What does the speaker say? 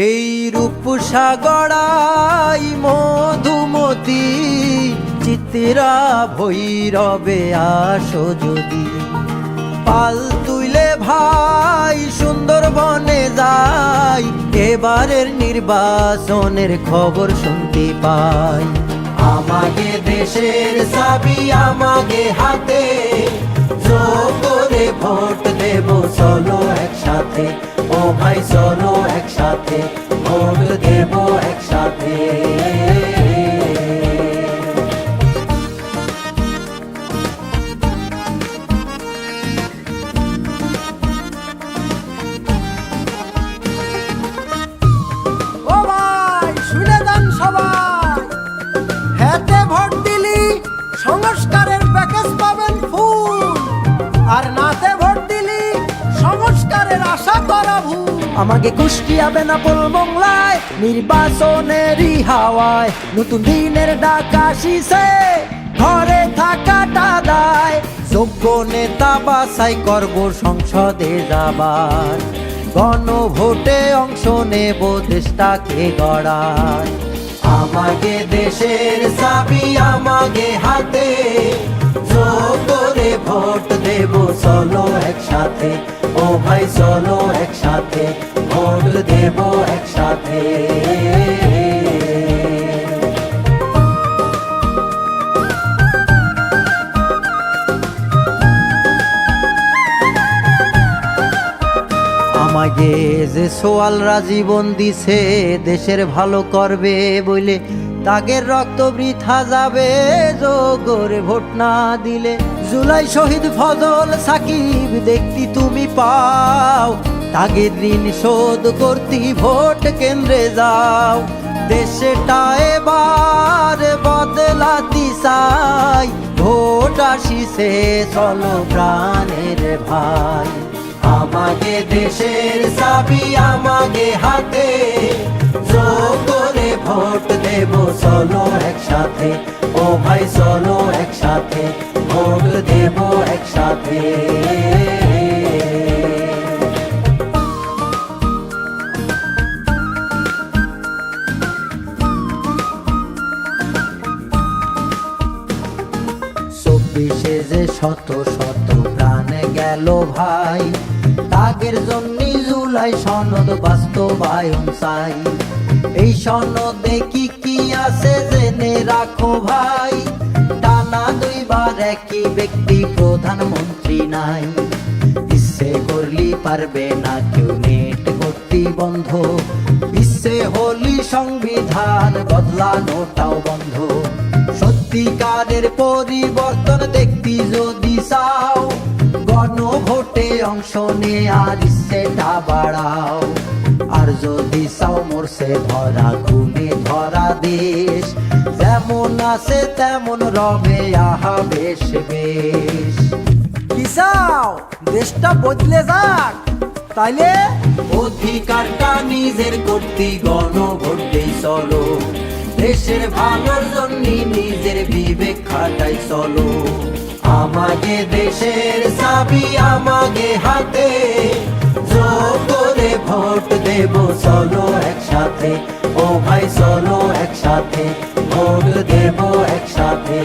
এই রূপসাগরাই মধুমতি চিত্রা ভৈরবে আসো যদি পাল তুইলে ভাই সুন্দরবনে যাই এবারের নির্বাচনের খবর শুনতে পাই আমাগে দেশের চাবি আমাগে হাতে জোর করে ভোট দেব চলো একসাথে ও ভাই চলো একসাথে ভোট দেব একসাথে সংস্কারের প্যাকেজ পাবেন ফুল আর নাতে ভোট দিলি সংস্কারের আশা করা ভুল আমাকে কুষ্টিয়া বেনাপোল বাংলায় নির্বাচনেরই হাওয়ায় নতুন দিনের ডাক আসিছে ঘরে থাকাটা দায় যোগ্য নেতা বাছাই করব সংসদে যাবার গণভোটে অংশ নেব দেশটাকে গড়ায় আমাকে দেশের চাবি আমাকে হাতে জোর করে ভোট দেব চলো একসাথে ও ভাই চলো একসাথে ভোট দেব একসাথে আমাকে যে সোয়ালরা জীবন দিছে দেশের ভালো করবে বলে তাগের রক্ত বৃথা যাবে যোগরে ভোট না দিলে জুলাই শহীদ ফজল সাকিব দেখতি তুমি পাও তাগের ঋণ শোধ করতি ভোট কেন্দ্রে যাও দেশটা এবার বদলাতি চাই ভোট আসিছে চলো প্রাণের ভাই আমাকে দেশের চাবি আমাকে হাতে জোর করে ভোট দেব চলো একসাথে ও ভাই চলো একসাথে ভোট দেব একসাথে চব্বিশে যে শত শত প্রাণ গেল ভাই তাগের জন্য জুলাই সনদ বাস্তবায়ন চাই এই সনদে কি কি আছে জেনে রাখো ভাই টানা দুইবার একই ব্যক্তি প্রধানমন্ত্রী নাই ইচ্ছে করলি পারবে না কেউ নেট করতে বন্ধ ইচ্ছে হলি সংবিধান বদলানোটাও বন্ধ সত্যিকারের পরিবর্তন দেখতে যদি চাও গণভোটে অংশ নিয়ে আর ইচ্ছেটা বাড়াও আর যদি চাও মোরসে ধরা খুনে ধরা দেশ যেমন আছে তেমন রবে আহা বেশ বেশ কি চাও দেশটা বদলে যাক তাইলে অধিকারটা নিজের করতে গণভোট দেই চলো দেশের ভালোর জন্য নিজের বিবেক খাটাই চলো আমাকে দেশের চাবি আমাকে হাতে জোর করে ভোট দেব চলো একসাথে ও ভাই চলো একসাথে ভোট দেব একসাথে